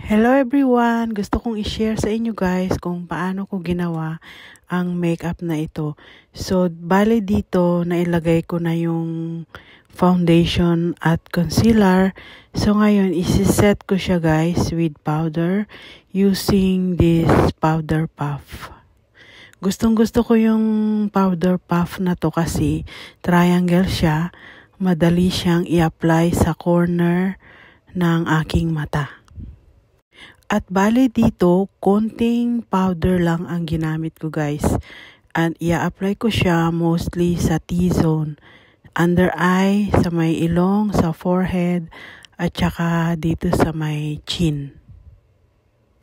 Hello everyone! Gusto kong i-share sa inyo guys kung paano ko ginawa ang makeup na ito. So, bale dito, nailagay ko na yung foundation at concealer. So, ngayon, isi-set ko siya guys with powder using this powder puff. Gustong-gusto ko yung powder puff na to kasi triangle siya. Madali siyang i-apply sa corner ng aking mata. At bale dito, konting powder lang ang ginamit ko guys. And i-apply ko siya mostly sa T-zone. Under eye, sa may ilong, sa forehead, at saka dito sa may chin.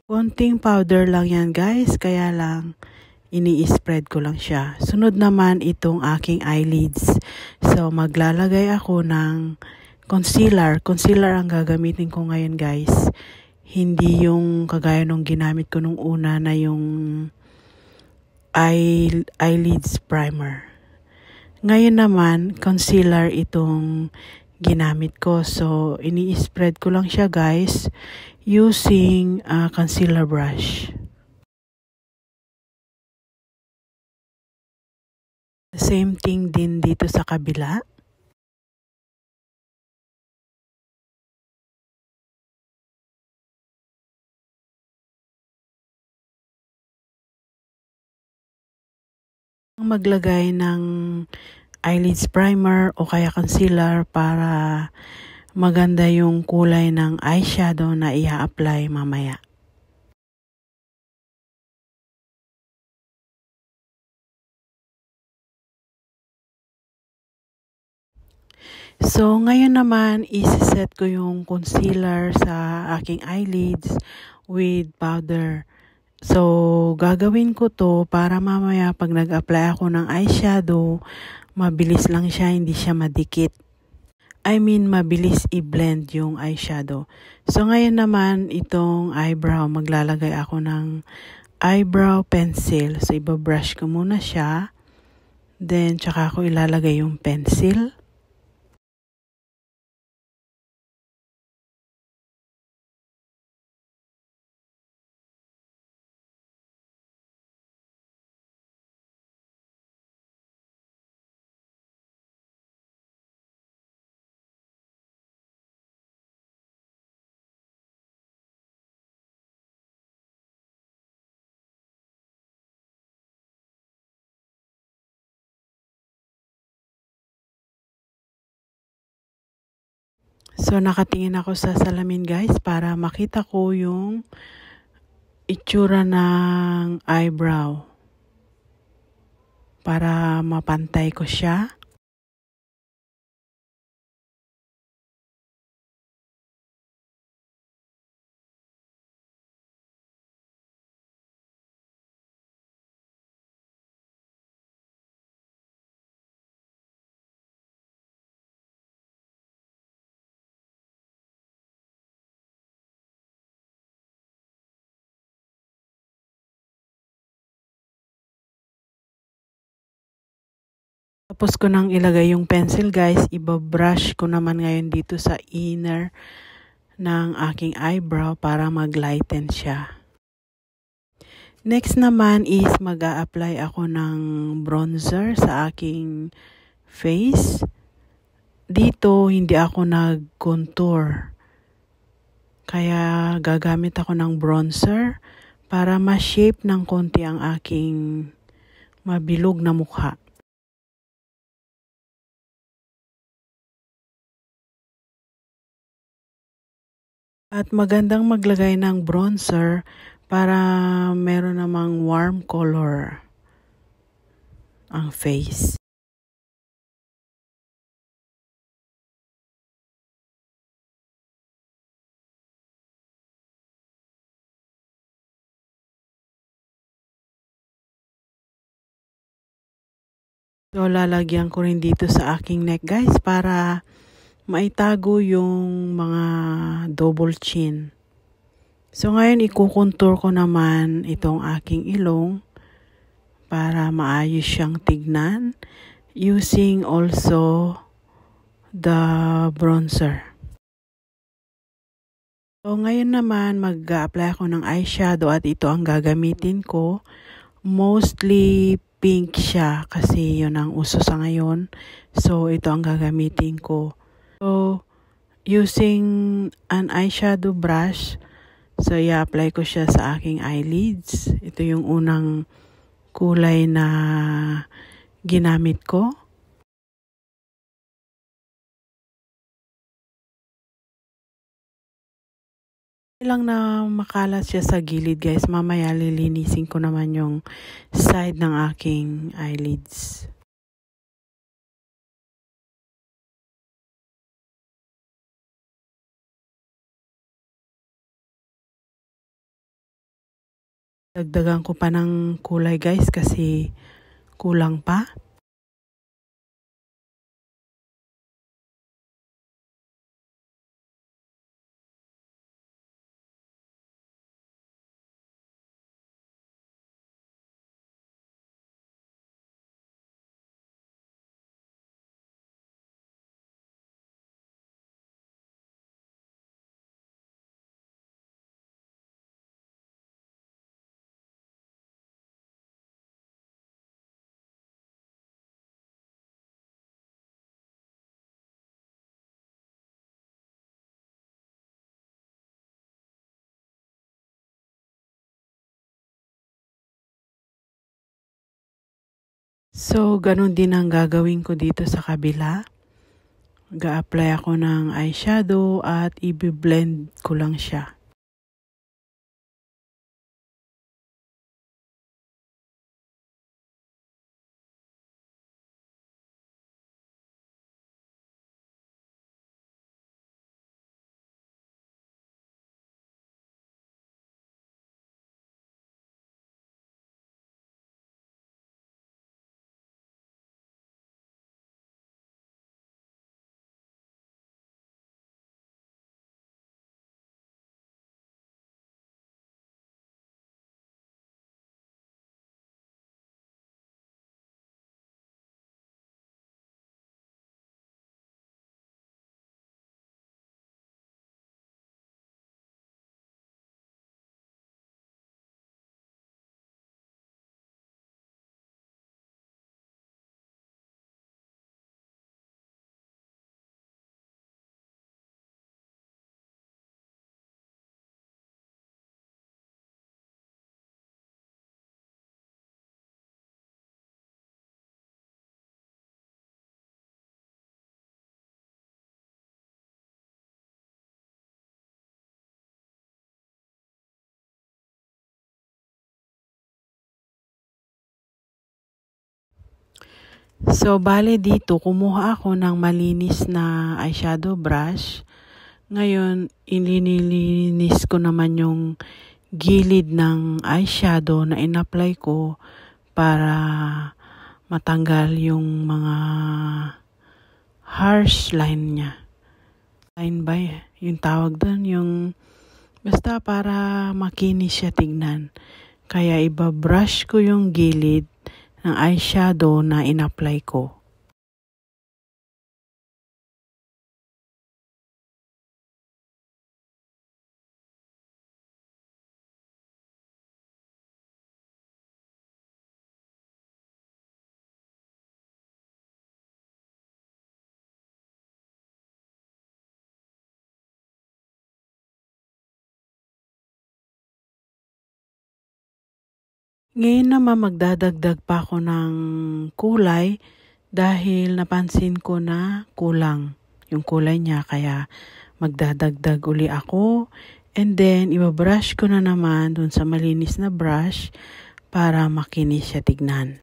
Konting powder lang yan guys, kaya lang ini-spread ko lang siya. Sunod naman itong aking eyelids. So maglalagay ako ng concealer. Concealer ang gagamitin ko ngayon guys. Hindi yung kagaya nung ginamit ko nung una na yung eyelids primer. Ngayon naman, concealer itong ginamit ko. So, ini-spread ko lang siya guys using concealer brush. Same thing din dito sa kabila. Maglagay ng eyelids primer o kaya concealer para maganda yung kulay ng eyeshadow na i-apply mamaya. So, ngayon naman, isi-set ko yung concealer sa aking eyelids with powder. So, gagawin ko to para mamaya pag nag-apply ako ng eyeshadow, mabilis lang siya, hindi siya madikit. Mabilis i-blend yung eyeshadow. So, ngayon naman, itong eyebrow, maglalagay ako ng eyebrow pencil. So, ibabrush ko muna siya. Then, tsaka ako ilalagay yung pencil. So, nakatingin ako sa salamin guys para makita ko yung itsura ng eyebrow. Para mapantay ko siya. Tapos ko nang ilagay yung pencil guys, ibabrush ko naman ngayon dito sa inner ng aking eyebrow para mag-lighten siya. Next naman is mag-a-apply ako ng bronzer sa aking face. Dito hindi ako nag-contour. Kaya gagamit ako ng bronzer para ma-shape ng konti ang aking mabilog na mukha. At magandang maglagay ng bronzer para meron namang warm color ang face. So, lalagyan ko rin dito sa aking neck guys para maitago yung mga double chin. So, ngayon ikukontour ko naman itong aking ilong para maayos siyang tignan using also the bronzer. So, ngayon naman mag-a-apply ako ng eyeshadow at ito ang gagamitin ko. Mostly pink siya kasi yun ang uso sa ngayon. So, ito ang gagamitin ko. So, using an eyeshadow brush, so i-apply ko siya sa aking eyelids. Ito yung unang kulay na ginamit ko. Lang na makalat siya sa gilid guys. Mamaya lilinisin ko naman yung side ng aking eyelids. Dagdagan ko pa ng kulay guys kasi kulang pa. So, ganun din ang gagawin ko dito sa kabila. Ga-apply ako ng eyeshadow at i-blend ko lang siya. So, bale dito, kumuha ako ng malinis na eyeshadow brush. Ngayon, inililinis ko naman yung gilid ng eyeshadow na in-apply ko para matanggal yung mga harsh line niya. Line ba yung tawag doon? Yung basta para makinis siya tignan. Kaya ibabrush ko yung gilid ng eyeshadow na in-apply ko. Ngayon naman magdadagdag pa ako ng kulay dahil napansin ko na kulang yung kulay niya kaya magdadagdag uli ako and then ibabrush ko na naman dun sa malinis na brush para makinis siya tignan.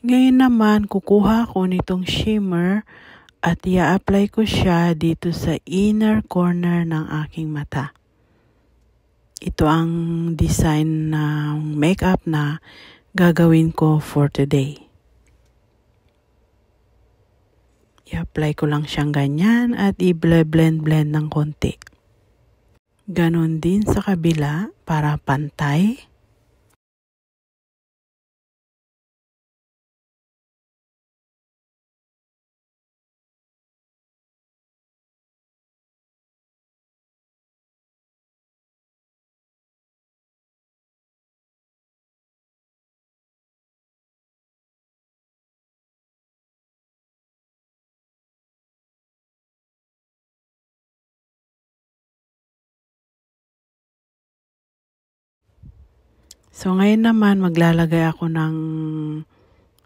Ngayon naman, kukuha ko nitong shimmer at i-apply ko siya dito sa inner corner ng aking mata. Ito ang design ng makeup na gagawin ko for today. I-apply ko lang siyang ganyan at i-blend-blend ng konti. Ganon din sa kabila para pantay. So ngayon naman maglalagay ako ng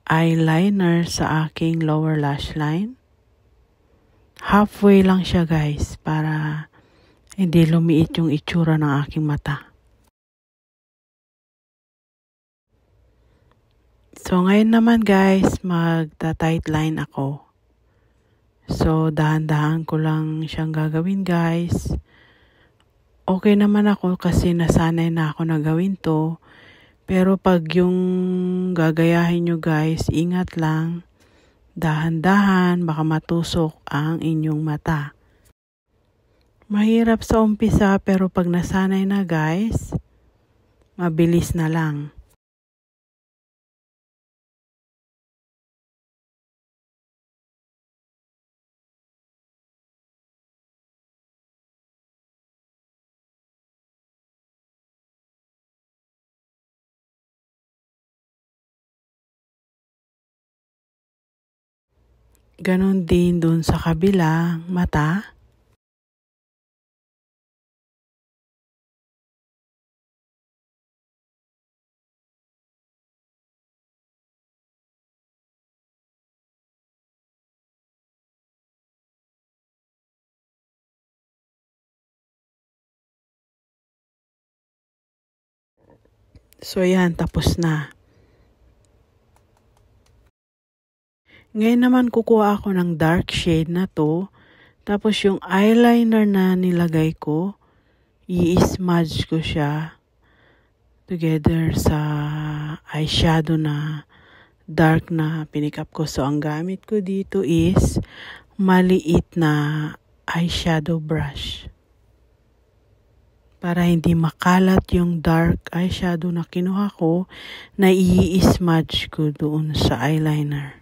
eyeliner sa aking lower lash line. Halfway lang siya guys para hindi lumiit yung itsura ng aking mata. So ngayon naman guys magta-tight line ako. So dahan-dahan ko lang siyang gagawin guys. Okay naman ako kasi nasanay na ako na gawin to. Pero pag yung gagayahin nyo guys, ingat lang, dahan-dahan, baka matusok ang inyong mata. Mahirap sa umpisa pero pag nasanay na guys, mabilis na lang. Ganon din dun sa kabilang mata. So yan, tapos na. Ngayon naman kukuha ako ng dark shade na to. Tapos yung eyeliner na nilagay ko, i-smudge ko siya together sa eyeshadow na dark na pinikap ko. So ang gamit ko dito is maliit na eyeshadow brush. Para hindi makalat yung dark eyeshadow na kinuha ko, na i-smudge ko doon sa eyeliner.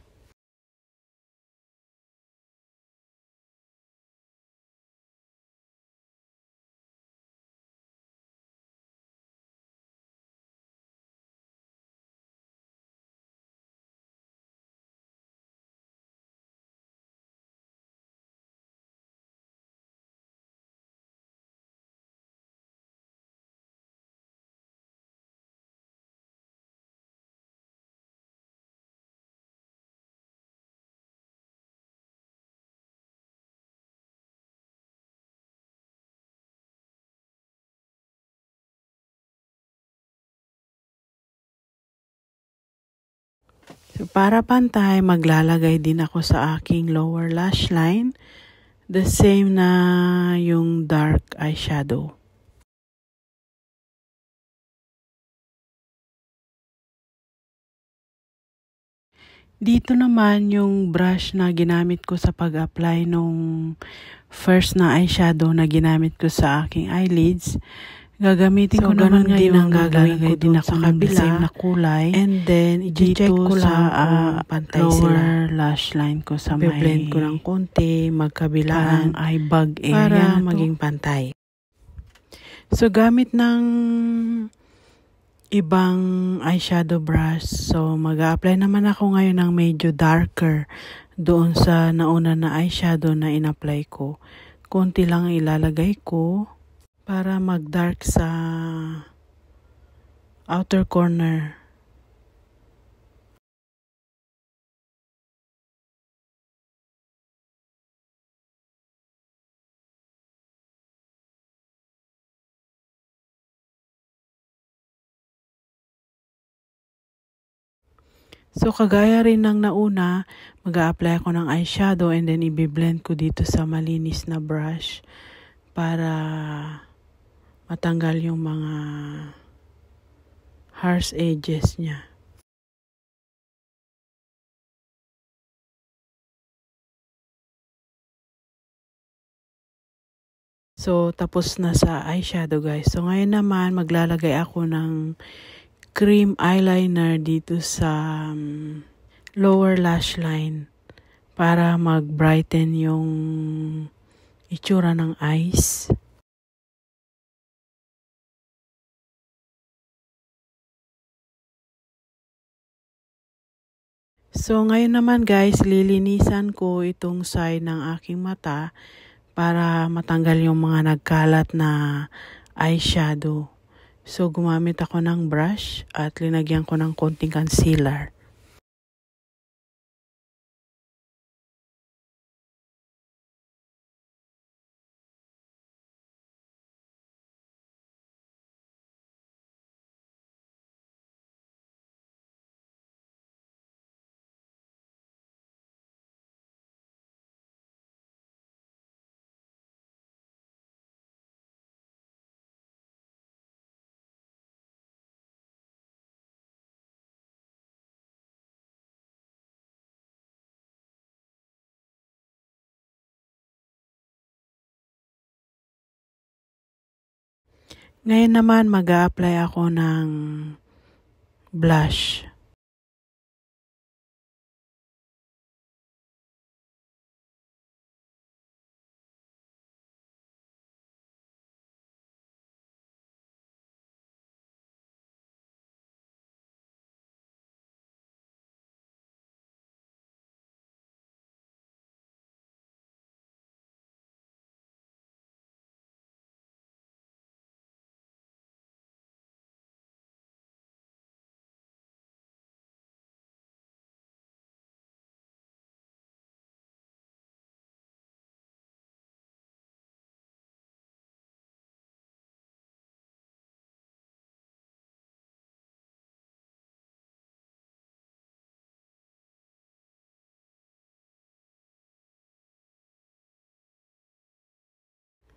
So para pantay, maglalagay din ako sa aking lower lash line. The same na yung dark eyeshadow. Dito naman yung brush na ginamit ko sa pag-apply nung first na eyeshadow na ginamit ko sa aking eyelids. Gagamitin ko naman ngayon ang gagawin ko din sa kabila same na kulay. And then, i-check ko sa pantay lower lash line ko sa may blend ko ng konti, magkabilaan eye bag area para maging pantay. So, gamit ng ibang eyeshadow brush. So, mag-a-apply naman ako ngayon ng medyo darker doon sa nauna na eyeshadow na in-apply ko. Konti lang ilalagay ko para mag-dark sa outer corner. So, kagaya rin ng nauna, mag-a-apply ako ng eyeshadow and then i-blend ko dito sa malinis na brush para matanggal yung mga harsh edges niya. So, tapos na sa eyeshadow guys. So, ngayon naman, maglalagay ako ng cream eyeliner dito sa lower lash line para mag-brighten yung itsura ng eyes. So, ngayon naman guys, lilinisan ko itong side ng aking mata para matanggal yung mga nagkalat na eyeshadow. So, gumamit ako ng brush at linagyan ko ng konting concealer. Ngayon naman, mag-a-apply ako ng blush.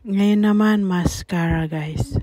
Ngayon naman, mascara guys.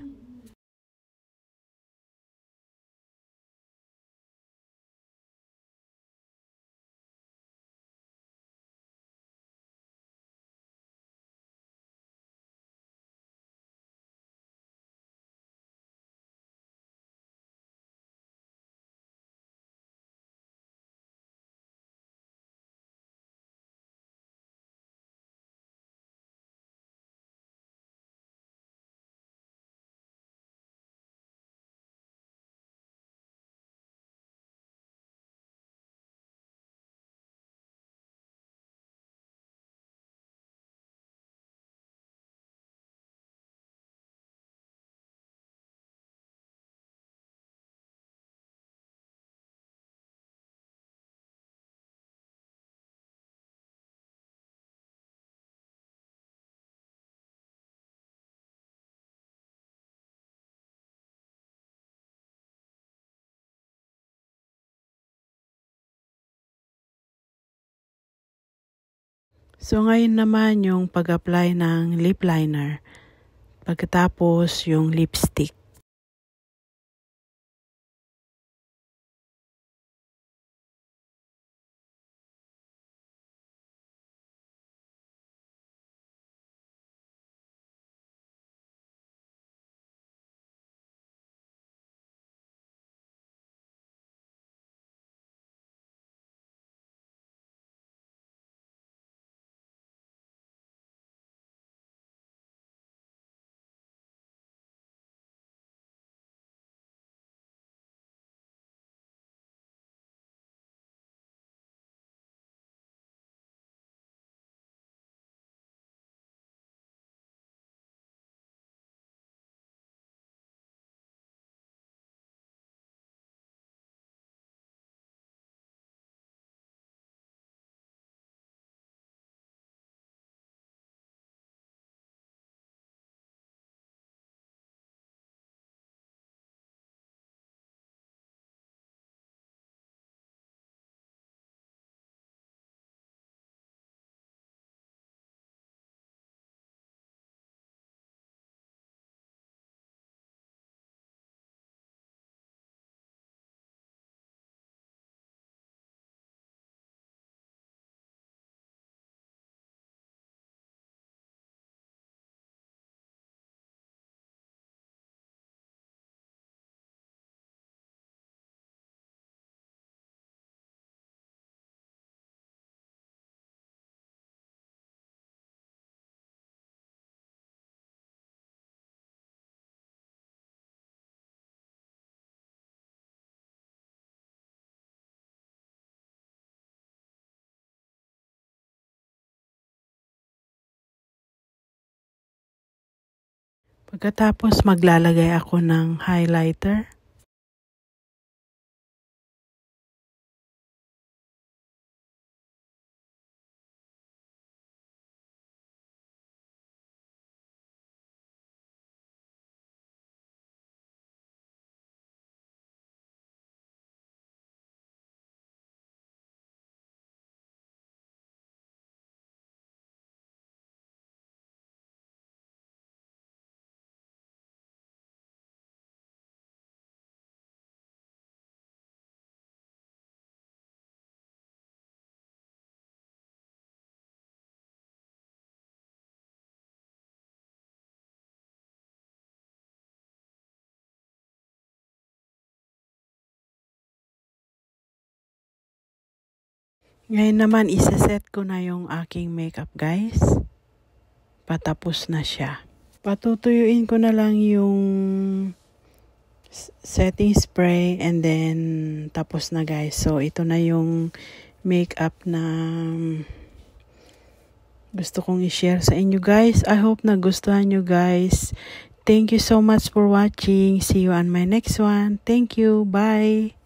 So, ngayon naman yung pag-apply ng lip liner. Pagkatapos yung lipstick. Pagkatapos maglalagay ako ng highlighter. Ngayon naman, isa-set ko na yung aking makeup, guys. Patapos na siya. Patutuyuin ko na lang yung setting spray and then tapos na, guys. So, ito na yung makeup na gusto kong i-share sa inyo, guys. I hope nagustuhan nyo, guys. Thank you so much for watching. See you on my next one. Thank you. Bye.